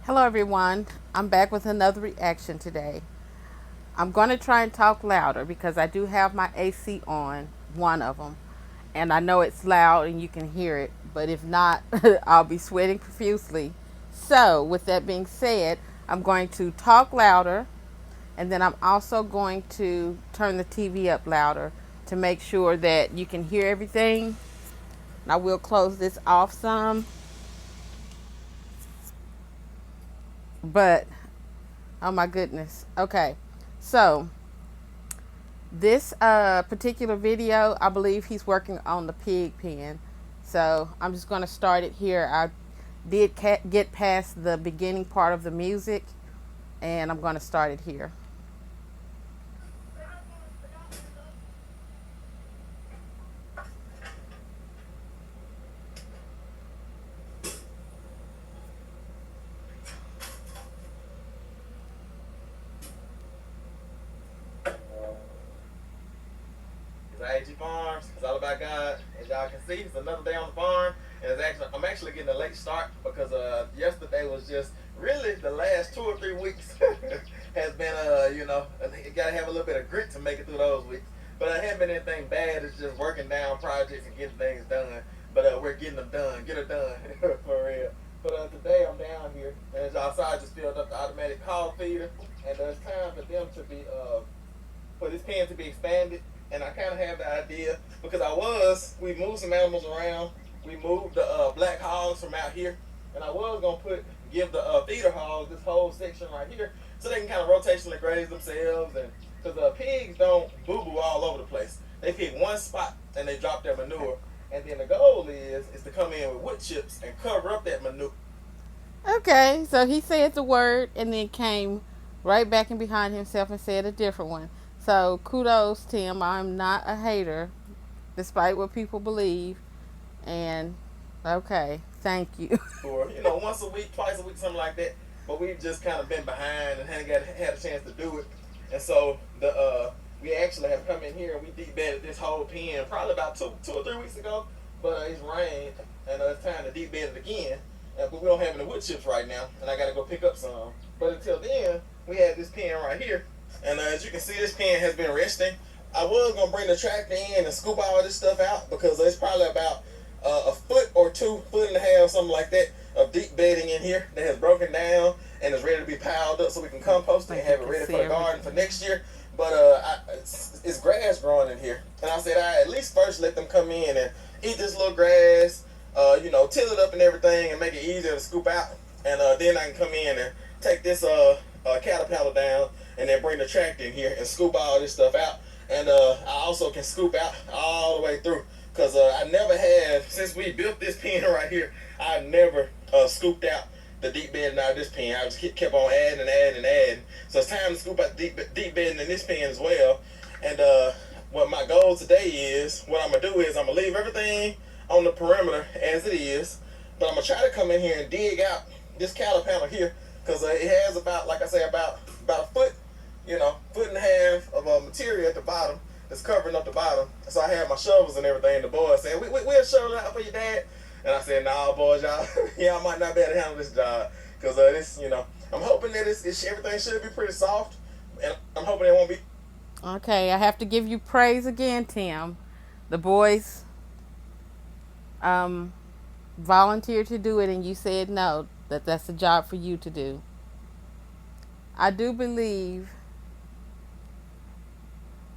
Hello everyone, I'm back with another reaction today. I'm going to try and talk louder because I do have my AC on, one of them, and I know it's loud and you can hear it, but if not, I'll be sweating profusely. So, with that being said, I'm going to talk louder and then I'm also going to turn the TV up louder to make sure that you can hear everything. And I will close this off some, but oh my goodness. Okay, so this particular video, I believe he's working on the pig pen. So I'm just going to start it here. I did get past the beginning part of the music, and I'm going to start it here. It's I.A.G Farms. It's all about God. As y'all can see, it's another day on the farm, and I'm actually getting a late start because yesterday was just really the last 2 or 3 weeks has been you gotta have a little bit of grit to make it through those weeks. But it hasn't been anything bad. It's just working down projects and getting things done. But we're getting them done. Get it done for real. But today I'm down here, and as y'all saw, I just filled up the automatic hog feeder, and it's time for them to be for this pen to be expanded. And I kind of have the idea because we moved some animals around. We moved the black hogs from out here, and I was gonna give the feeder hogs this whole section right here so they can kind of rotationally graze themselves, and because pigs don't boo boo all over the place. They pick one spot and they drop their manure, and then the goal is to come in with wood chips and cover up that manure. Okay, so he said the word and then came right back and behind himself and said a different one. So kudos, Tim. I'm not a hater, despite what people believe. And okay, thank you. For once a week, twice a week, something like that. But we've just kind of been behind and had a chance to do it. And so we actually have come in here and we deep bedded this whole pen probably about 2 or 3 weeks ago. But it's rained and it's time to deep bed it again. But we don't have any wood chips right now, and I got to go pick up some. But until then, we had this pen right here, and as you can see, this pen has been resting. I was gonna bring the tractor in and scoop all this stuff out because it's probably about a foot or two, foot and a half, something like that, of deep bedding in here that has broken down and is ready to be piled up so we can compost it and have it ready for the garden for next year. But it's grass growing in here, and I said I at least first let them come in and eat this little grass, till it up and everything and make it easier to scoop out. And then I can come in and take this caterpillar down and then bring the tractor in here and scoop all this stuff out. And I also can scoop out all the way through because I never have, since we built this pen right here, I never scooped out the deep bedding out of this pen. I just kept on adding and adding and adding. So it's time to scoop out deep bedding in this pen as well. And what my goal today is, what I'm going to do is I'm going to leave everything on the perimeter as it is, but I'm gonna try to come in here and dig out this caterpillar here because it has about, like I say, about a foot, foot and a half of material at the bottom that's covering up the bottom. So I had my shovels and everything. The boys said, we'll shovel it out for your dad. And I said, nah, boys, y'all, I might not be able to handle this job because this, I'm hoping that everything should be pretty soft, and I'm hoping it won't be. Okay, I have to give you praise again, Tim. The boys volunteered to do it and you said no, that's a job for you to do. I do believe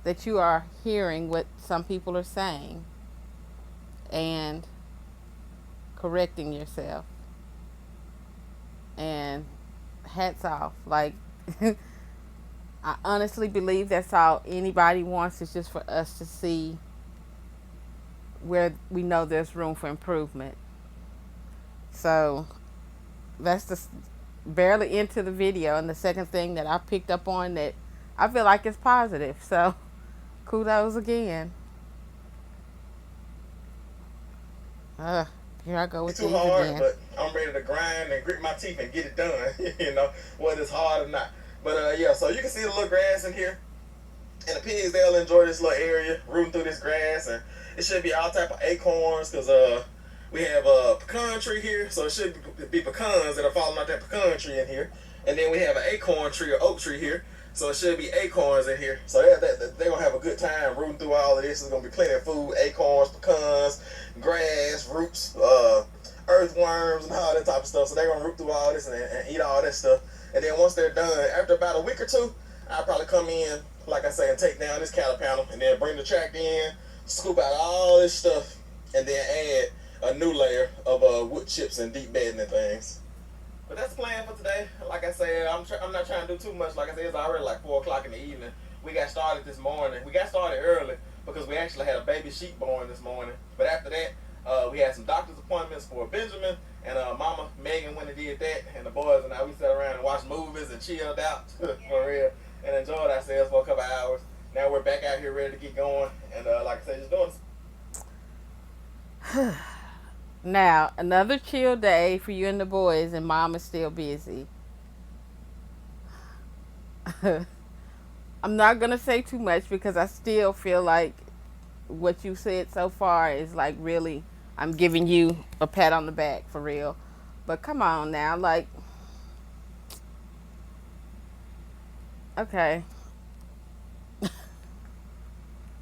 that you are hearing what some people are saying and correcting yourself. And hats off. Like, I honestly believe that's all anybody wants, is just for us to see where we know there's room for improvement. So that's just barely into the video, and the second thing that I picked up on that I feel like is positive. So kudos again. Here I go with Too these hard, again. but I'm ready to grind and grit my teeth and get it done. Whether it's hard or not. But yeah, so you can see the little grass in here, and the pigs, they'll enjoy this little area rooting through this grass, and it should be all type of acorns because We have a pecan tree here, so it should be pecans that are falling out that pecan tree in here. And then we have an acorn tree or oak tree here, so it should be acorns in here. So they're gonna have a good time rooting through all of this. There's gonna be plenty of food: acorns, pecans, grass, roots, earthworms, and all that type of stuff. So they're gonna root through all this and eat all that stuff. And then once they're done, after about a week or two, I'll probably come in, like I say, and take down this cattle panel, and then bring the tractor in, scoop out all this stuff, and then add a new layer of wood chips and deep bedding and things. But that's the plan for today. Like I said, I'm not trying to do too much. Like I said, it's already like 4 o'clock in the evening. We got started this morning. We got started early because we actually had a baby sheep born this morning. But after that, we had some doctor's appointments for Benjamin, and Mama Megan went and did that. And the boys and I, we sat around and watched movies and chilled out for real and enjoyed ourselves for a couple hours. Now we're back out here ready to get going. And like I said, just doing. Now, another chill day for you and the boys, and Mom is still busy. I'm not going to say too much because I still feel like what you said so far is like really, I'm giving you a pat on the back for real. But come on now, like, okay.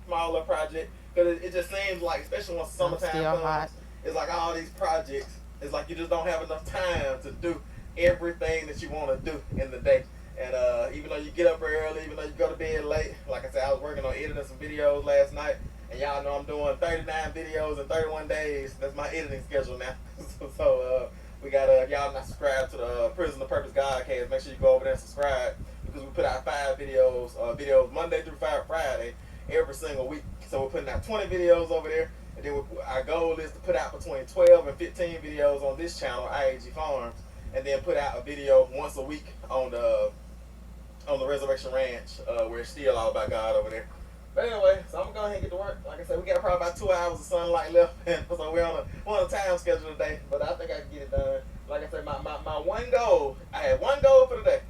Smaller project, because it just seems like, especially once summertime comes, hot. It's like all these projects, it's like you just don't have enough time to do everything that you want to do in the day. And even though you get up early, even though you go to bed late, like I said, I was working on editing some videos last night, and y'all know I'm doing 39 videos in 31 days. That's my editing schedule now. So we got if y'all not subscribed to the Prison of Purpose Godcast, make sure you go over there and subscribe, because we put out 5 videos Monday through Friday every single week. So we're putting out 20 videos over there, and then our goal is to put out between 12 and 15 videos on this channel, I.A.G Farms, and then put out a video once a week on the Resurrection Ranch, where it's still all about God over there. But anyway, so I'm gonna go ahead and get to work. Like I said, we got probably about 2 hours of sunlight left, and so we're on a time schedule today. But I think I can get it done. Like I said, my one goal, I had one goal for today,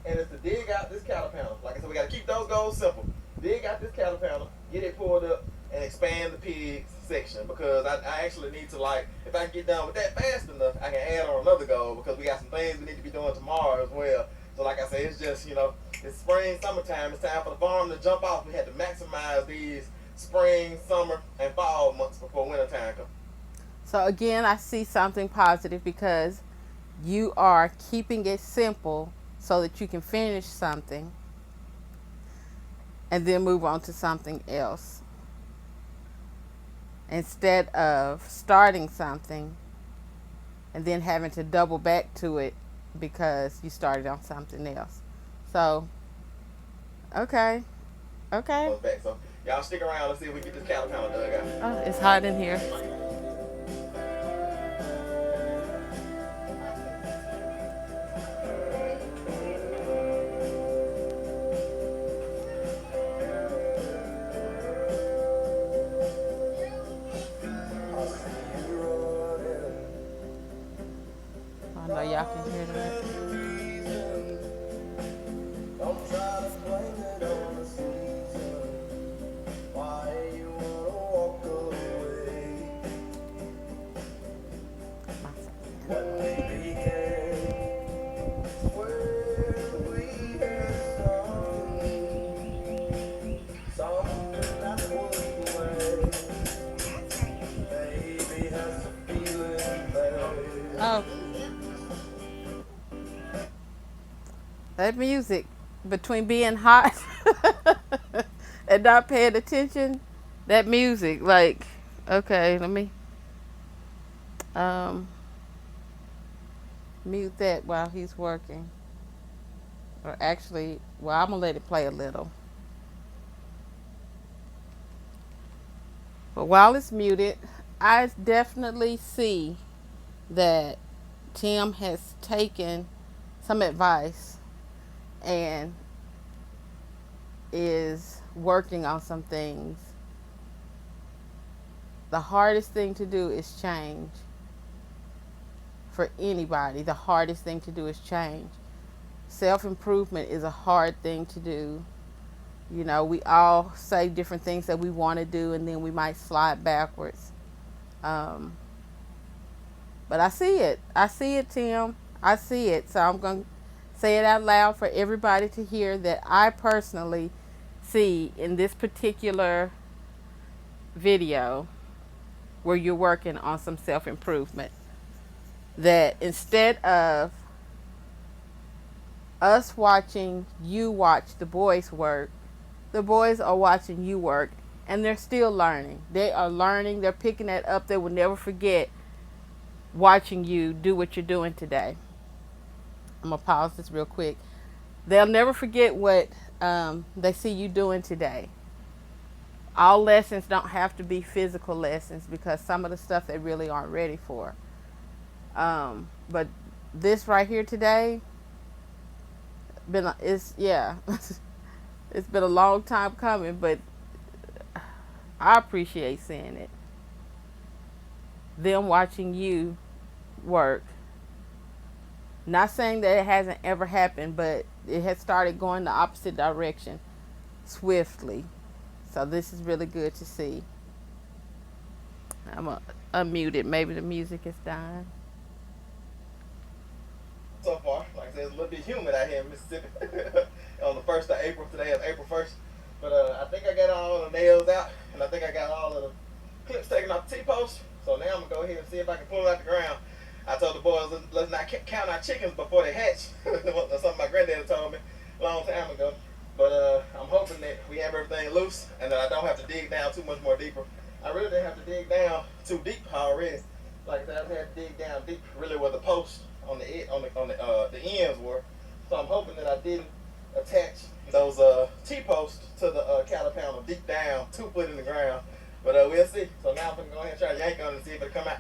and it's to dig out this cattle panel. Like I said, we got to keep those goals simple. Dig out this cattle panel, get it pulled up, and expand the pigs section, because I actually need to, like, if I can get done with that fast enough, I can add on another goal, because we got some things we need to be doing tomorrow as well. So like I said, it's just, it's spring, summertime. It's time for the farm to jump off. We had to maximize these spring, summer, and fall months before wintertime comes. So again, I see something positive because you are keeping it simple so that you can finish something and then move on to something else, instead of starting something and then having to double back to it because you started on something else. So, okay. So y'all stick around. Let's see if we can get this cattle panel dug out. Oh, it's hot in here. I know y'all can hear that. Oh, that music, between being hot and not paying attention, that music, like, okay, let me mute that while he's working. Or actually, well, I'm gonna let it play a little. But while it's muted, I definitely see that Tim has taken some advice and is working on some things. The hardest thing to do is change. For anybody, the hardest thing to do is change. Self-improvement is a hard thing to do. We all say different things that we want to do, and then we might slide backwards. But I see it. I see it, Tim. I see it. So I'm going to say it out loud for everybody to hear that I personally see in this particular video where you're working on some self improvement. That instead of us watching you watch the boys work, the boys are watching you work and they're still learning. They are learning, they're picking that up. They will never forget watching you do what you're doing today. I'm going to pause this real quick. They'll never forget what they see you doing today. All lessons don't have to be physical lessons because some of the stuff they really aren't ready for. But this right here today, it's yeah, it's been a long time coming, but I appreciate seeing it. Them watching you work. Not saying that it hasn't ever happened, but it has started going the opposite direction swiftly. So this is really good to see. I'm going to unmute it. Maybe the music is dying. So far, like I said, it's a little bit humid out here in Mississippi on the 1st of April. Today is April 1st. But I think I got all the nails out, and I think I got all of the clips taken off the T-post. So now I'm going to go ahead and see if I can pull it out the ground. I told the boys, let's not count our chickens before they hatch. That's something my granddaddy told me a long time ago. But I'm hoping that we have everything loose and that I don't have to dig down too much more deeper. I really didn't have to dig down too deep already. Like I said, I've had to dig down deep really where the posts on the ends were. So I'm hoping that I didn't attach those T-posts to the cattle panel deep down 2 foot in the ground. But we'll see. So now I'm going to go ahead and try to yank on it and see if it'll come out.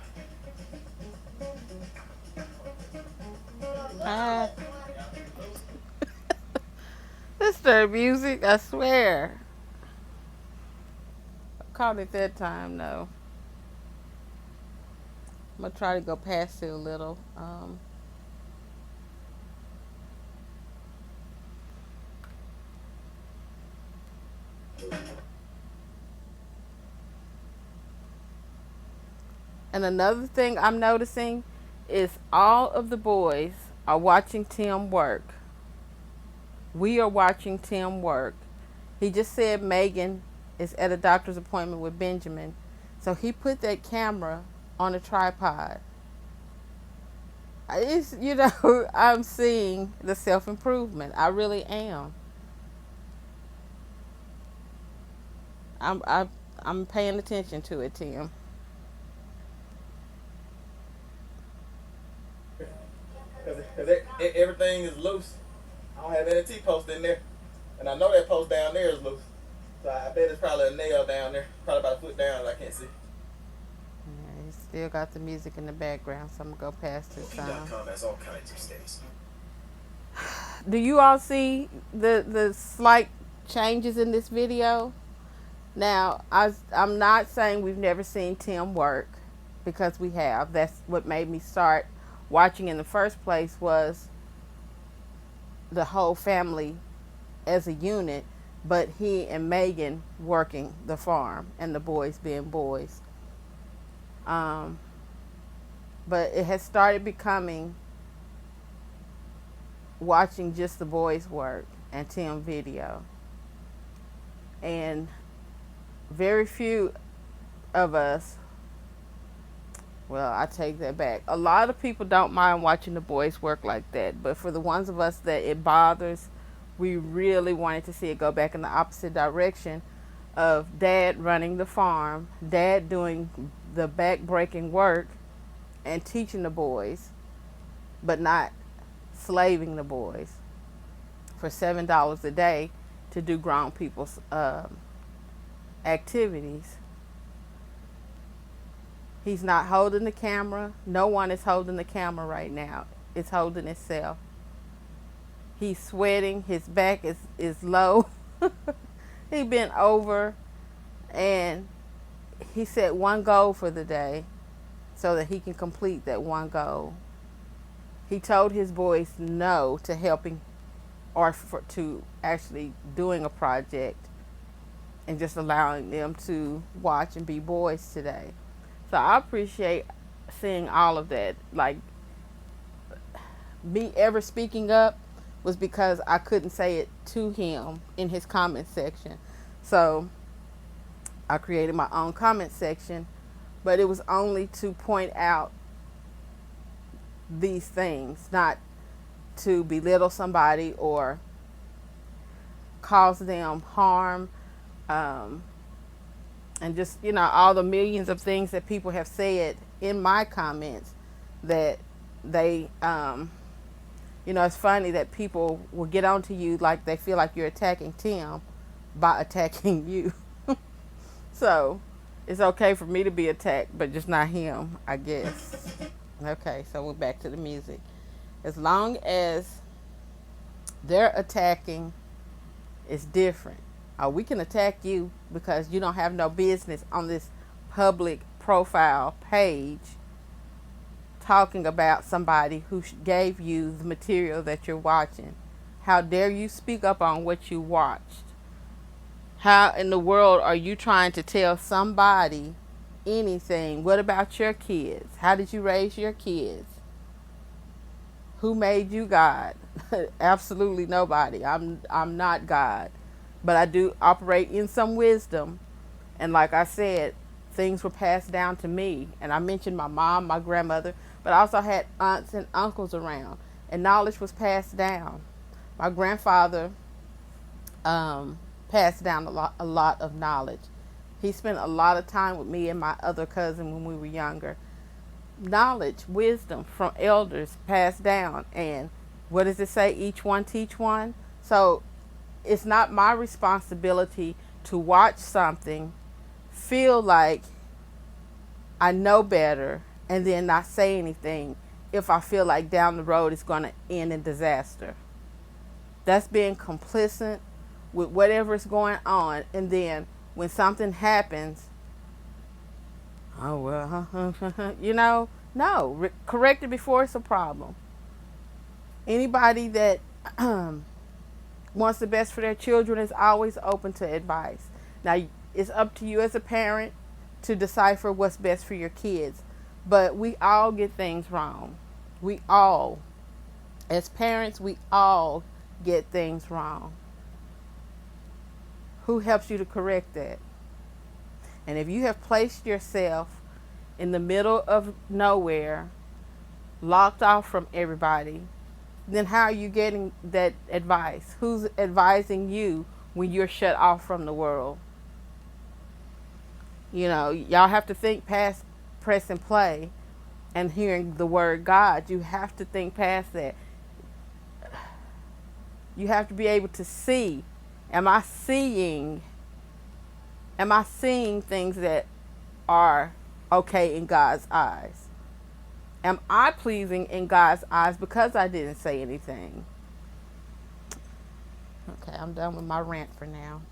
This their music, I swear. I caught it that time though. I'm gonna try to go past it a little. And another thing I'm noticing is all of the boys are watching Tim work. We are watching Tim work. He just said Megan is at a doctor's appointment with Benjamin. So he put that camera on a tripod. It's, I'm seeing the self-improvement. I really am. I'm paying attention to it, Tim. Because everything is loose. I don't have any T-post in there. And I know that post down there is loose. So I bet it's probably a nail down there. Probably about a foot down that I can't see. Yeah, he's still got the music in the background, so I'm going to go past this time. Has all kinds of stays. Do you all see the slight changes in this video? Now, I'm not saying we've never seen Tim work, because we have. That's what made me start watching in the first place, was the whole family as a unit, but he and Megan working the farm and the boys being boys. But it has started becoming watching just the boys work and Tim video. And very few of us, well, I take that back. A lot of people don't mind watching the boys work like that, but for the ones of us that it bothers, we really wanted to see it go back in the opposite direction of Dad running the farm, Dad doing the back-breaking work and teaching the boys, but not slaving the boys for $7 a day to do grown people's activities. He's not holding the camera. No one is holding the camera right now. It's holding itself. He's sweating. His back is low. He bent over and he set one goal for the day so that he can complete that one goal. He told his boys no to helping or to actually doing a project and just allowing them to watch and be boys today. So I appreciate seeing all of that. Like, me ever speaking up was because I couldn't say it to him in his comment section. So I created my own comment section, but it was only to point out these things, not to belittle somebody or cause them harm. Um, and just, all the millions of things that people have said in my comments that they, it's funny that people will get onto you like they feel like you're attacking Tim by attacking you. So it's okay for me to be attacked, but just not him, I guess. Okay, so we're back to the music. As long as they're attacking, it's different. We can attack you because you don't have no business on this public profile page talking about somebody who gave you the material that you're watching. How dare you speak up on what you watched? How in the world are you trying to tell somebody anything? What about your kids? How did you raise your kids? Who made you God? Absolutely nobody. I'm not God. But I do operate in some wisdom. And like I said, things were passed down to me. And I mentioned my mom, my grandmother, but I also had aunts and uncles around. And knowledge was passed down. My grandfather passed down a lot of knowledge. He spent a lot of time with me and my other cousin when we were younger. Knowledge, wisdom from elders passed down. And what does it say? Each one teach one. So it's not my responsibility to watch something, feel like I know better, and then not say anything if I feel like down the road it's going to end in disaster. That's being complicit with whatever is going on. And then when something happens, oh, well, no, correct it before it's a problem. Anybody that wants the best for their children is always open to advice. Now, it's up to you as a parent to decipher what's best for your kids. But we all get things wrong. We all, as parents, we all get things wrong. Who helps you to correct that? And if you have placed yourself in the middle of nowhere, locked off from everybody, then how are you getting that advice? Who's advising you when you're shut off from the world? Y'all have to think past press and play and hearing the word God. You have to think past that. You have to be able to see. Am I seeing things that are okay in God's eyes? Am I pleasing in God's eyes because I didn't say anything? Okay, I'm done with my rant for now.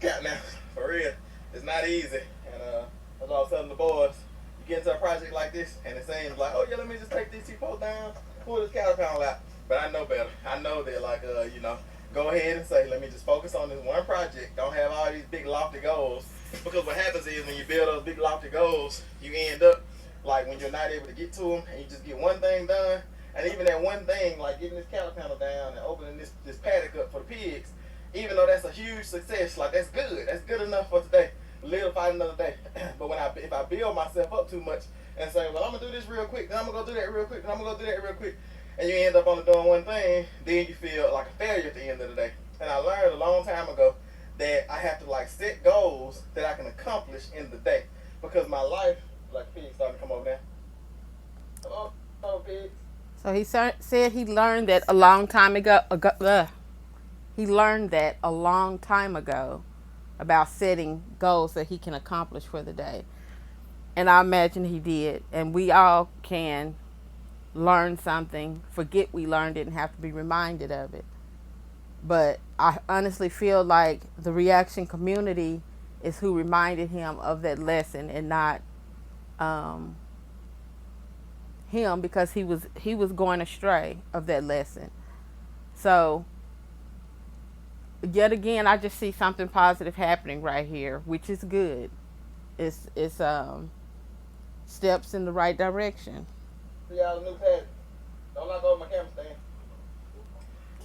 Yeah, now, for real, it's not easy. And as I was telling the boys, you get into a project like this, and it seems like, oh yeah, let me just take these two posts down, pull this cattle panel out. But I know better. I know that, go ahead and say, let me just focus on this one project. Don't have all these big lofty goals. Because what happens is when you build those big lofty goals, you end up like when you're not able to get to them, and you just get one thing done. And even that one thing, like getting this cattle panel down and opening this paddock up for the pigs, even though that's a huge success, like that's good. That's good enough for today. Live, fight another day. But if I build myself up too much and say, well, I'm gonna do this real quick, then I'm gonna go do that real quick, then I'm gonna go do that real quick, and you end up only doing one thing, then you feel like a failure at the end of the day. And I learned a long time ago that I have to set goals that I can accomplish in the day, because my life, like pigs starting to come over now. Hello, pigs. So he said he learned that a long time ago. He learned that a long time ago about setting goals that he can accomplish for the day. And I imagine he did. And we all can learn something, forget we learned it, and have to be reminded of it. But I honestly feel like the reaction community is who reminded him of that lesson, and not him, because he was going astray of that lesson. So yet again, I just see something positive happening right here, which is good. It's steps in the right direction. See y'all the new pad. Don't knock over my camera stand.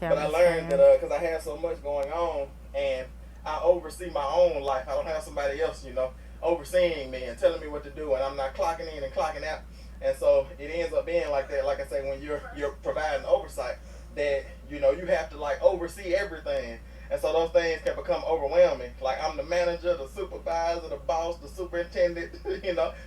But I Camera learned stand. that because I have so much going on and I oversee my own life. I don't have somebody else, overseeing me and telling me what to do, and I'm not clocking in and clocking out. And so it ends up being like that. Like I say, when you're providing oversight, that you have to like oversee everything. And so those things can become overwhelming. Like I'm the manager, the supervisor, the boss, the superintendent,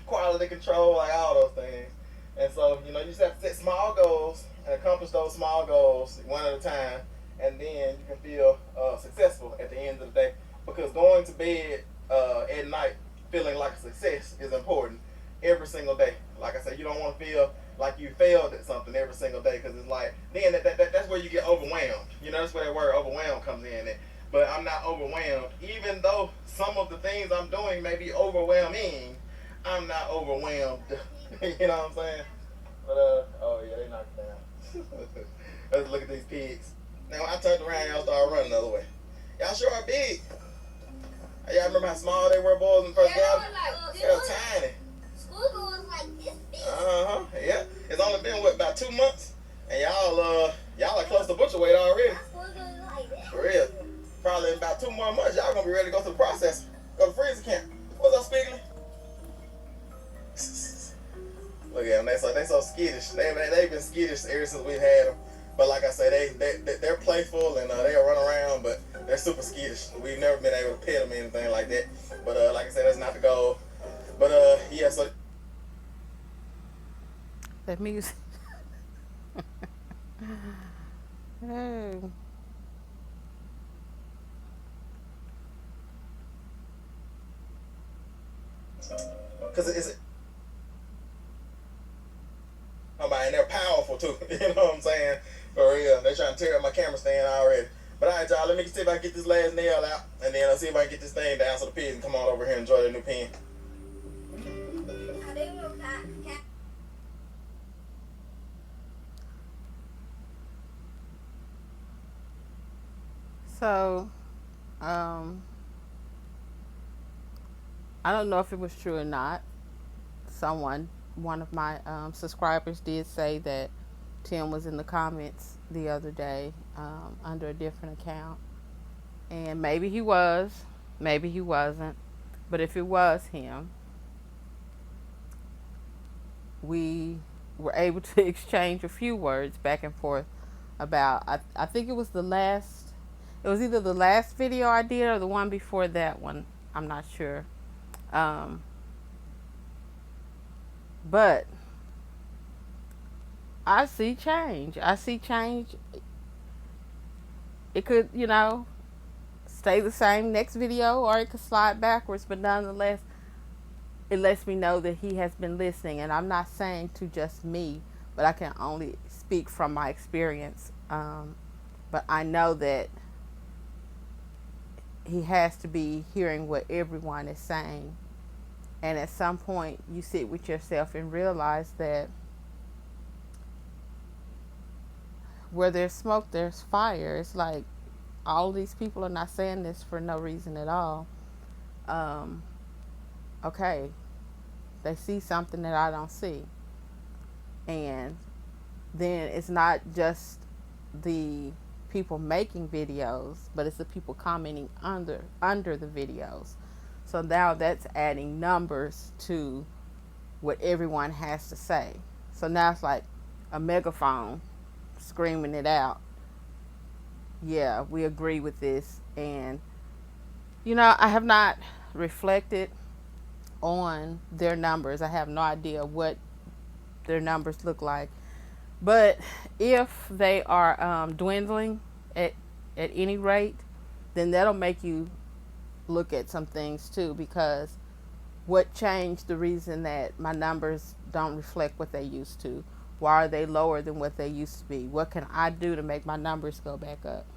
quality control, like all those things. And so, you just have to set small goals and accomplish those small goals one at a time. And then you can feel successful at the end of the day. Because going to bed at night feeling like a success is important every single day. Like I said, you don't want to feel like you failed at something every single day, because it's like, then that's where you get overwhelmed. That's where that word overwhelmed comes in. But I'm not overwhelmed. Even though some of the things I'm doing may be overwhelming, I'm not overwhelmed. You know what I'm saying? But oh yeah, they knocked it down. Let's look at these pigs. Now when I turned around, y'all started running the other way. Y'all sure are big. Y'all remember how small they were, boys, in the first gathering? They were tiny. School was like this big. Yeah. It's only been about 2 months, and y'all are close to butcher weight already. For real. Probably in about 2 more months, y'all gonna be ready to go to the processor. Go to freezer camp. What's up, Spiegler? Look at them. They so skittish. They've been skittish ever since we've had them. But like I say, they're playful and they'll run around, but they're super skittish. We've never been able to pet them or anything like that. But like I said, that's not the goal. But yeah, so That music. Hey. because it's and they're powerful too. You know what I'm saying? For real, they're trying to tear up my camera stand already. But all right, y'all, let me see if I can get this last nail out, and then I'll see if I can get this thing down so the pigs can come on over here and enjoy their new pen. So, I don't know if it was true or not. One of my subscribers did say that Tim was in the comments the other day under a different account. And maybe he was, maybe he wasn't. But if it was him, we were able to exchange a few words back and forth about, I think it was either the last video I did or the one before that one. I'm not sure. But I see change. It could, stay the same next video, or it could slide backwards, but nonetheless, it lets me know that he has been listening. And I'm not saying to just me, but I can only speak from my experience. But I know that he has to be hearing what everyone is saying. And at some point, you sit with yourself and realize that where there's smoke, there's fire. It's like all these people are not saying this for no reason at all. Okay, they see something that I don't see. And then it's not just the people making videos, but it's the people commenting under the videos. So now that's adding numbers to what everyone has to say. So now it's like a megaphone screaming it out. Yeah, we agree with this. And, I have not reflected on their numbers. I have no idea what their numbers look like. But if they are dwindling at any rate, then that'll make you look at some things too, because what changed the reason that my numbers don't reflect what they used to? Why are they lower than what they used to be? What can I do to make my numbers go back up?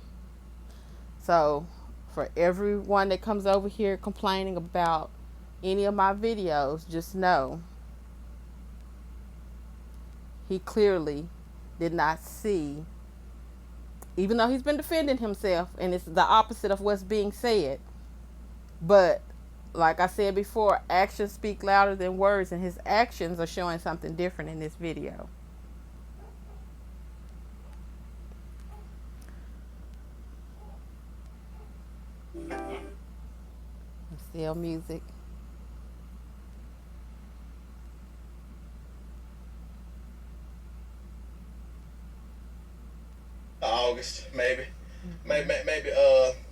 So for everyone that comes over here complaining about any of my videos, just know he clearly did not see, even though he's been defending himself and it's the opposite of what's being said, but Like I said before, actions speak louder than words, and his actions are showing something different in this video. Still music. August, maybe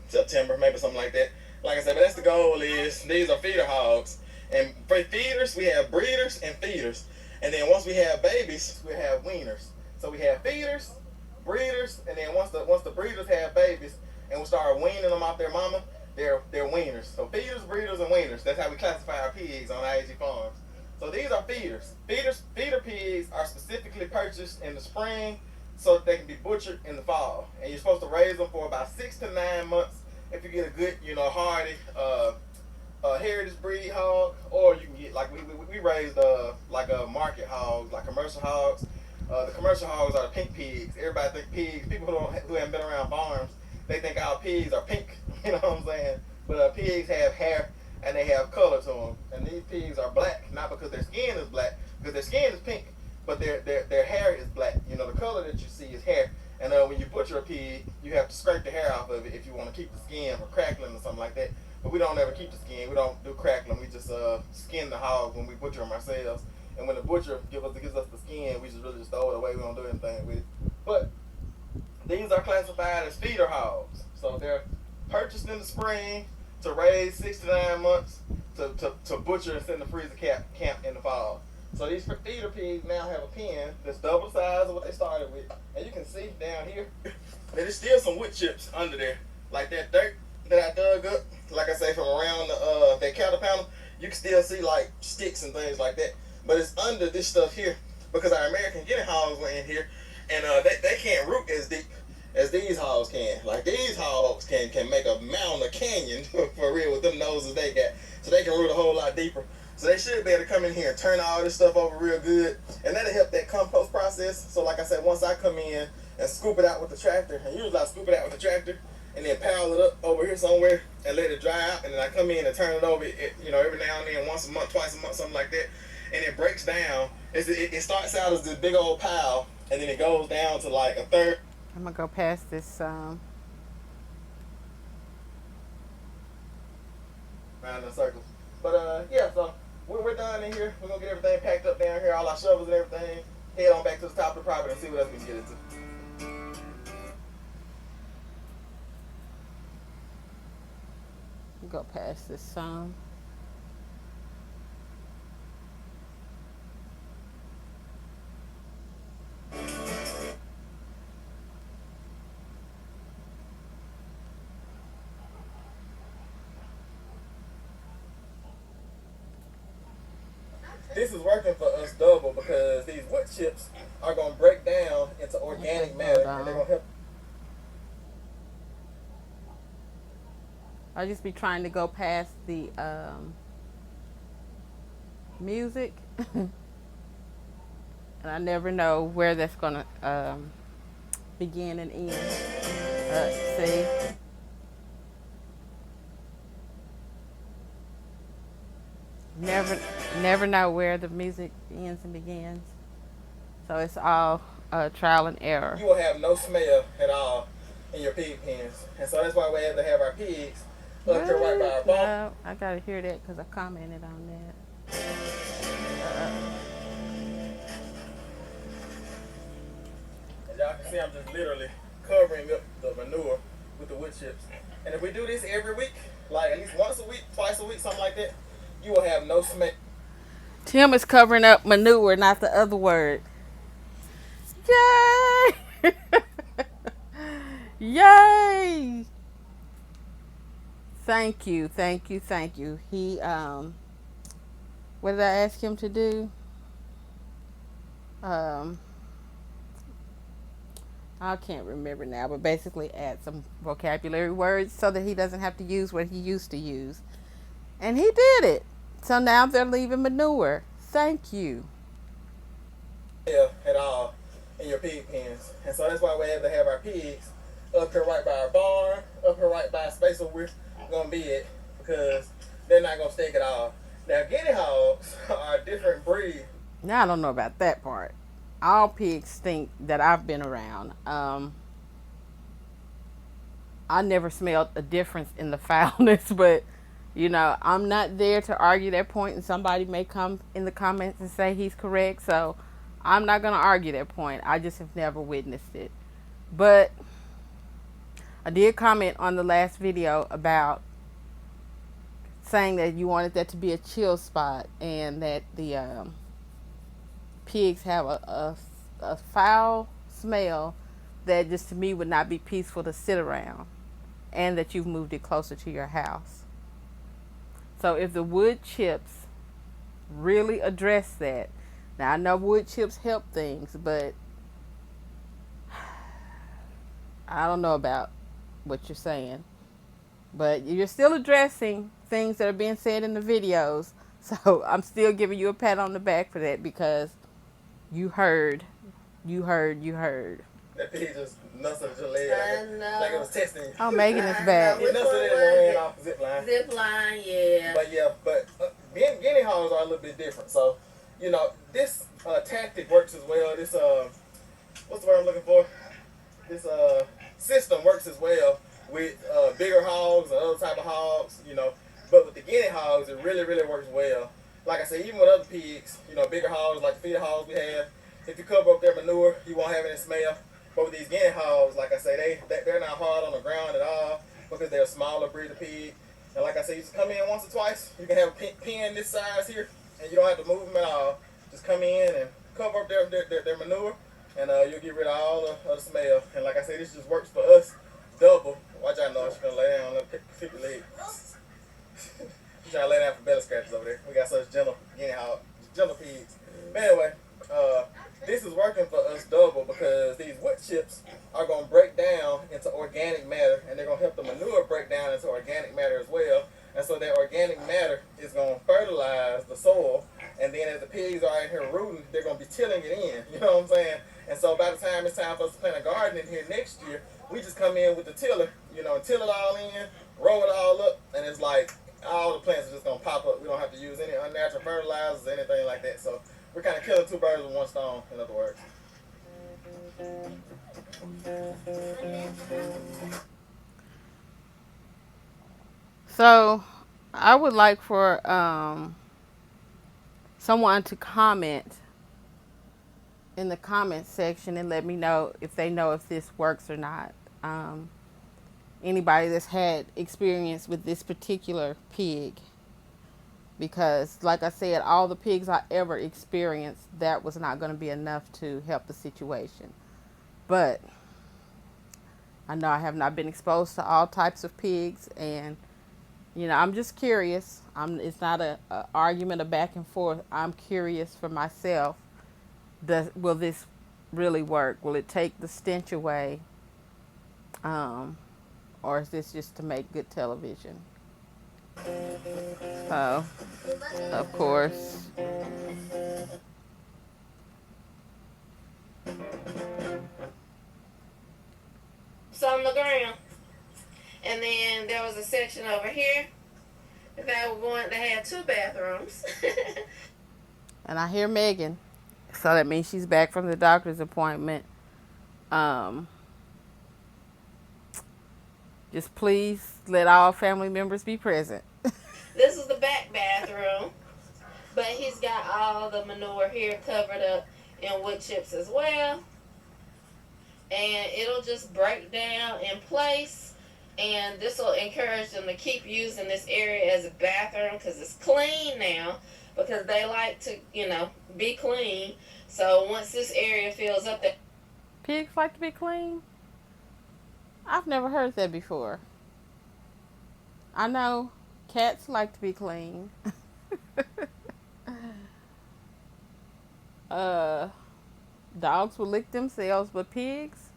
September, maybe something like that. Like I said, but that's the goal. Is these are feeder hogs, and for feeders we have breeders and feeders, and then once we have babies, we have weaners. So we have feeders, breeders, and then once the breeders have babies, and we start weaning them off their mama, they're weaners. So feeders, breeders, and weaners. That's how we classify our pigs on I.A.G farms. So these are feeders. Feeder pigs are specifically purchased in the spring so that they can be butchered in the fall. And you're supposed to raise them for about 6 to 9 months. If you get a good, hardy heritage breed hog, or you can get like we raised like a market hogs, like commercial hogs. The commercial hogs are the pink pigs. Everybody think pigs. People who haven't been around farms, they think our pigs are pink. You know what I'm saying? But pigs have hair and they have color to them. And these pigs are black, not because their skin is black, because their skin is pink, but their hair is black. The color that you see is hair. And when you butcher a pig, you have to scrape the hair off of it if you want to keep the skin from crackling or something like that. But we don't ever keep the skin. We don't do crackling. We just skin the hog when we butcher them ourselves. And when the butcher gives us the skin, we just really just throw it away. We don't do anything with it. But these are classified as feeder hogs. So they're purchased in the spring to raise 6 to 9 months to butcher and send the freezer camp in the fall. So these feeder pigs now have a pen that's double the size of what they started with. And you can see down here that there's still some wood chips under there. Like that dirt that I dug up, like I say, from around that cattle panel, you can still see like sticks and things like that. But it's under this stuff here because our American Guinea hogs were in here, and they can't root as deep as these hogs can. Like these hogs can make a mountain, a canyon for real with them noses they got, so they can root a whole lot deeper. So they should be able to come in here and turn all this stuff over real good, and that'll help that compost process. So like I said, once I come in and scoop it out with the tractor, and usually I scoop it out with the tractor and then pile it up over here somewhere and let it dry out, and then I come in and turn it over, every now and then, once a month, twice a month, something like that, and it breaks down. It starts out as this big old pile, and then it goes down to like a third. I'm gonna go past this. Around in circles. But yeah, so we're done in here. We're gonna get everything packed up down here, all our shovels and everything. Head on back to the top of the property and see what else we can get into. Go past this. This is working for us double because these wood chips are gonna break down into organic matter, and they're gonna help. I'll just be trying to go past the music, and I never know where that's gonna begin and end. See. Never know where the music ends and begins. So it's all trial and error. You will have no smell at all in your pig pens, and so that's why we have to have our pigs up here right by our barn. No, I gotta hear that because I commented on that. As y'all can see, I'm just literally covering up the manure with the wood chips. And if we do this every week, like at least once a week, twice a week, something like that, you will have no smell. Tim is covering up manure, not the other word. Yay! Yay! Thank you, thank you, thank you. He, what did I ask him to do? I can't remember now, but basically add some vocabulary words so that he doesn't have to use what he used to use. And he did it. So now they're leaving manure. Thank you. Yeah, at all in your pig pens. And so that's why we have to have our pigs up here right by our barn, up here right by a space where we're going to be at. Because they're not gonna stink at all. Now, Guinea hogs are a different breed. Now I don't know about that part. All pigs stink that I've been around. I never smelled a difference in the foulness, but I'm not there to argue that point, and somebody may come in the comments and say he's correct. So I'm not gonna argue that point. I just have never witnessed it. But I did comment on the last video about saying that you wanted that to be a chill spot, and that the pigs have a foul smell that just to me would not be peaceful to sit around, and that you've moved it closer to your house. So if the wood chips really address that, now I know wood chips help things, but I don't know about what you're saying. But you're still addressing things that are being said in the videos. So I'm still giving you a pat on the back for that, because you heard. That pig just nuzzled your leg like it was testing you. Oh, Megan is back. He nuzzled it and ran off the zip line. Zip line, yeah. But Guinea hogs are a little bit different. So, this tactic works as well. This what's the word I'm looking for? This system works as well with bigger hogs and other type of hogs. But with the Guinea hogs, it really, really works well. Like I said, even with other pigs, bigger hogs like the feeder hogs we have, if you cover up their manure, you won't have any smell. But with these Guinea hogs, like I say, they're not hard on the ground at all, because they're a smaller breed of pig. And like I said, you just come in once or twice. You can have a pen this size here, and you don't have to move them at all. Just come in and cover up their manure, and you'll get rid of all the smell. And like I said, this just works for us double. Watch out, no, she's gonna lay down, let her pick your leg. She's trying to lay down for belly scratches over there. We got such gentle pigs. But anyway, this is working for us double, because these wood chips are going to break down into organic matter, and they're going to help the manure break down into organic matter as well. And so that organic matter is going to fertilize the soil, and then as the pigs are in here rooting, they're going to be tilling it in. You know what I'm saying? And so by the time it's time for us to plant a garden in here next year, we just come in with the tiller, and till it all in, roll it all up, and it's like all the plants are just going to pop up. We don't have to use any unnatural fertilizers or anything like that. So we're kind of killing two birds with one stone, in other words. So I would like for someone to comment in the comment section and let me know if they know if this works or not. Anybody that's had experience with this particular pig. Because, like I said, all the pigs I ever experienced, that was not going to be enough to help the situation. But I know I have not been exposed to all types of pigs, and I'm just curious. It's not a argument, a back and forth. I'm curious for myself. Will this really work? Will it take the stench away? Or is this just to make good television? So, of course. It's on the ground. And then there was a section over here that were going to have 2 bathrooms. And I hear Megan. So that means she's back from the doctor's appointment. Just please let all family members be present. This is the back bathroom. But he's got all the manure here covered up in wood chips as well. And it'll just break down in place. And this will encourage them to keep using this area as a bathroom, because it's clean now. Because they like to, be clean. So once this area fills up, Pigs like to be clean? I've never heard that before. I know cats like to be clean. Dogs will lick themselves, but pigs,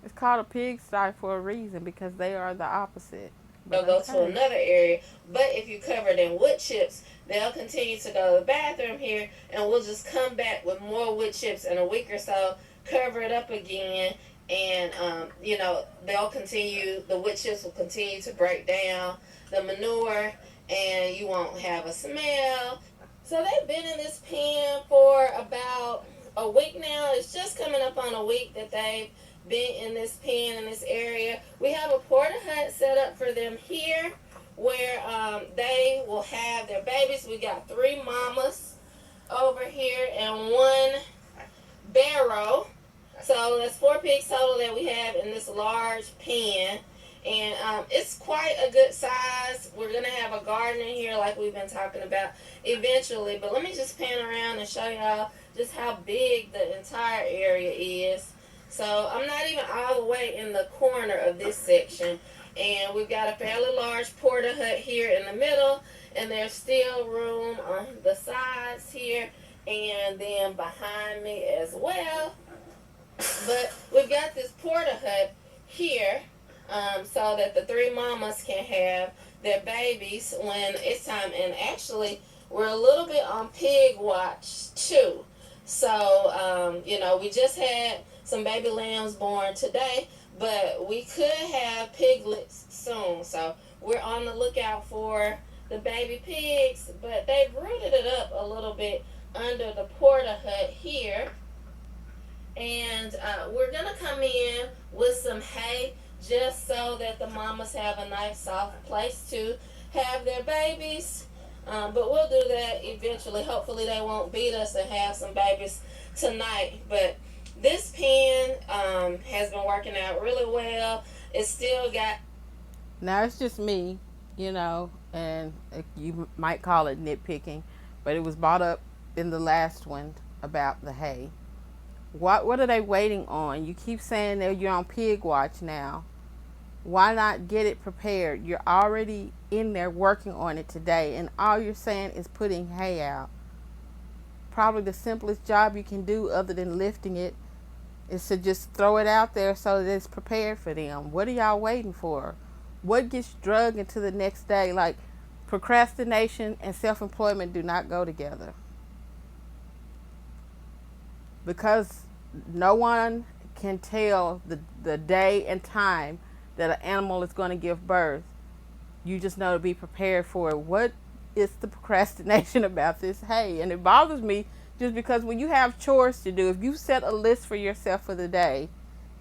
it's called a pigsty for a reason, because they are the opposite. they'll go to another area. But if you cover it in wood chips, they'll continue to go to the bathroom here, and we'll just come back with more wood chips in a week or so, cover it up again, and they'll continue. The wood chips will continue to break down. the manure, and you won't have a smell. So they've been in this pen for about a week now. It's just coming up on a week that they've been in this pen in this area. We have a porta hut set up for them here where they will have their babies. We got 3 mamas over here and 1 barrow. So that's 4 pigs total that we have in this large pen. And it's quite a good size. We're going to have a garden in here like we've been talking about eventually. But let me just pan around and show y'all just how big the entire area is. So I'm not even all the way in the corner of this section. And we've got a fairly large porta hut here in the middle. And there's still room on the sides here. And then behind me as well. But we've got this porta hut here so that the 3 mamas can have their babies when it's time. And actually, we're a little bit on pig watch too. So, we just had some baby lambs born today, but we could have piglets soon. So we're on the lookout for the baby pigs, but they've rooted it up a little bit under the porta hut here. And we're going to come in with some hay just so that the mamas have a nice soft place to have their babies. But we'll do that eventually. Hopefully they won't beat us and have some babies tonight. But this pen has been working out really well. It's still got... Now it's just me, and you might call it nitpicking, but it was brought up in the last one about the hay. What are they waiting on? You keep saying that you're on pig watch now. Why not get it prepared? You're already in there working on it today, and all you're saying is putting hay out. Probably the simplest job you can do other than lifting it is to just throw it out there so that it's prepared for them. What are y'all waiting for? What gets drug into the next day? Like, procrastination and self-employment do not go together. Because no one can tell the day and time that an animal is going to give birth. You just know to be prepared for it. What is the procrastination about this hay? And it bothers me just because when you have chores to do, if you set a list for yourself for the day,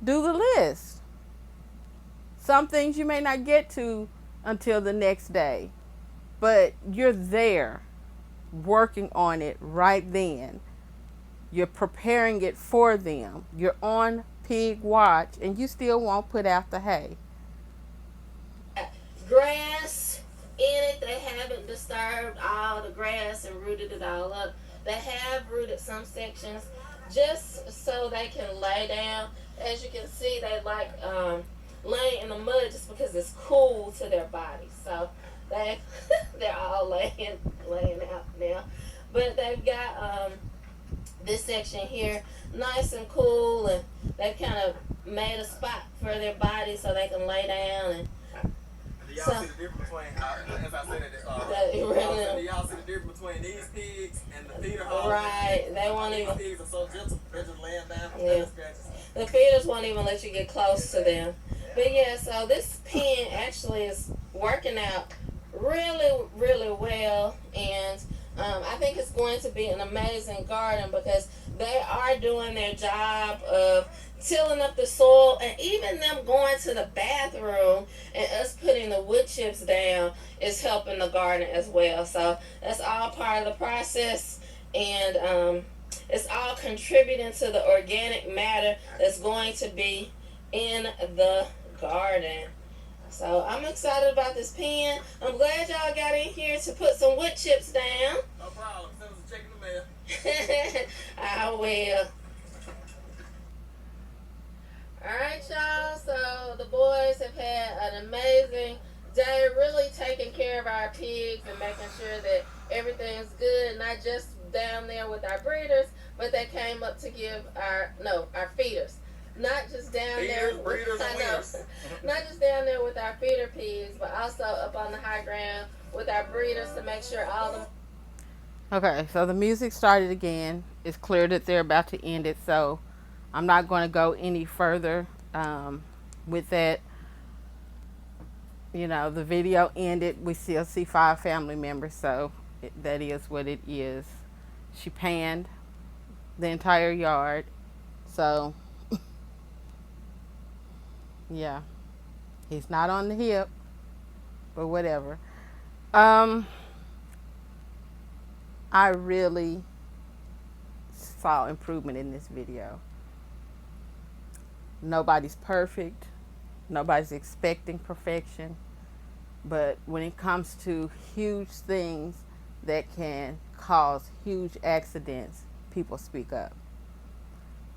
do the list. Some things you may not get to until the next day, but you're there working on it right then. You're preparing it for them. You're on pig watch, and you still won't put out the hay. Grass in it. They haven't disturbed all the grass and rooted it all up. They have rooted some sections just so they can lay down. As you can see, they like laying in the mud just because it's cool to their bodies. So they're all laying out now. But they've got this section here nice and cool, and they've kind of made a spot for their body so they can lay down. And do y'all see the difference between, as I said, do y'all see the difference between these pigs and the feeder hogs? Right, they won't even... These pigs are so gentle, they're just laying down for Yeah. scratches. The feeders won't even let you get close to them. But yeah, so this pen actually is working out really, really well, and I think it's going to be an amazing garden because they are doing their job of tilling up the soil, and even them going to the bathroom and us putting the wood chips down is helping the garden as well. So that's all part of the process, and it's all contributing to the organic matter that's going to be in the garden. So I'm excited about this pen. I'm glad y'all got in here to put some wood chips down. No problem. Send us a check in the mail. I will. Alright, y'all. So the boys have had an amazing day, really taking care of our pigs and making sure that everything's good, not just down there with our breeders, but they came up to give our feeders. Not just down there, breeders, and winners. not just down there with our feeder pigs, but also up on the high ground with our breeders to make sure all the... Okay, so the music started again. It's clear that they're about to end it, so I'm not going to go any further with that. You know, the video ended. We still see 5 family members, so that is what it is. She panned the entire yard. So, yeah, he's not on the hip, but whatever. Um, I really saw improvement in this video. Nobody's perfect. Nobody's expecting perfection. But when it comes to huge things that can cause huge accidents, people speak up.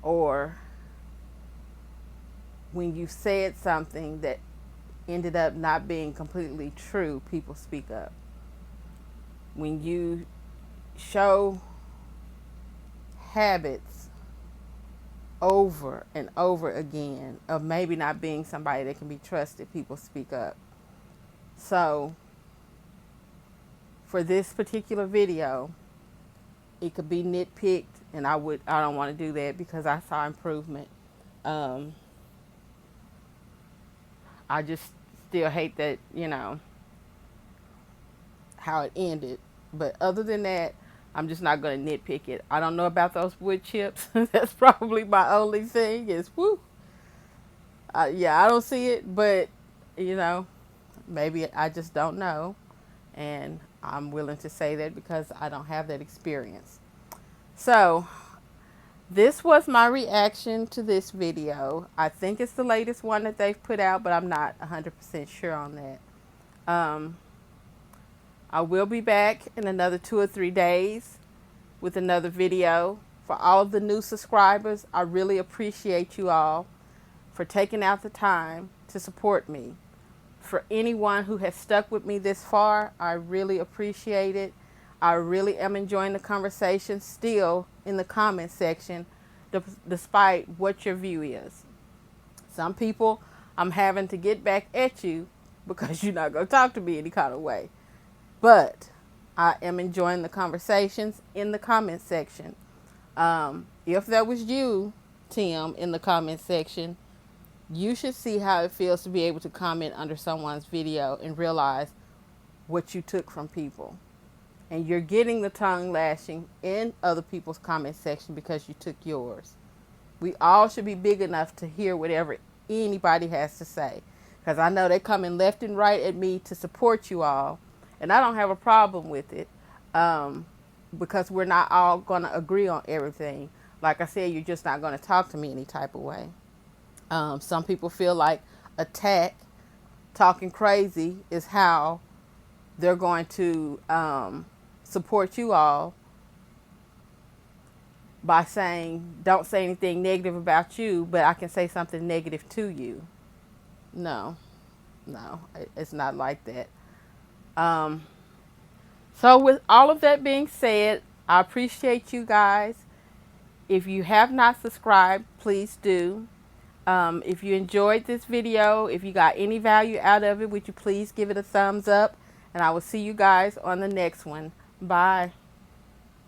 Or when you said something that ended up not being completely true, people speak up. When you show habits over and over again of maybe not being somebody that can be trusted, people speak up. So for this particular video, it could be nitpicked, and I don't want to do that because I saw improvement. Um, I just still hate that, how it ended. But other than that, I'm just not going to nitpick it. I don't know about those wood chips. That's probably my only thing is, whoo. Yeah, I don't see it, but, you know, maybe I just don't know. And I'm willing to say that because I don't have that experience. So, this was my reaction to this video. I think it's the latest one that they've put out, but I'm not 100% sure on that. I will be back in another 2 or 3 days with another video. For all of the new subscribers, I really appreciate you all for taking out the time to support me. For anyone who has stuck with me this far, I really appreciate it. I really am enjoying the conversation still in the comment section, despite what your view is. Some people, I'm having to get back at you because you're not going to talk to me any kind of way. But I am enjoying the conversations in the comment section. If that was you, Tim, in the comment section, you should see how it feels to be able to comment under someone's video and realize what you took from people. And you're getting the tongue lashing in other people's comment section because you took yours. We all should be big enough to hear whatever anybody has to say. Because I know they're coming left and right at me to support you all. And I don't have a problem with it. Because we're not all going to agree on everything. Like I said, you're just not going to talk to me any type of way. Some people feel like attack, talking crazy is how they're going to support you all by saying, don't say anything negative about you, but I can say something negative to you. No, it's not like that. So with all of that being said, I appreciate you guys. If you have not subscribed, please do. If you enjoyed this video, if you got any value out of it, would you please give it a thumbs up? And I will see you guys on the next one. Bye.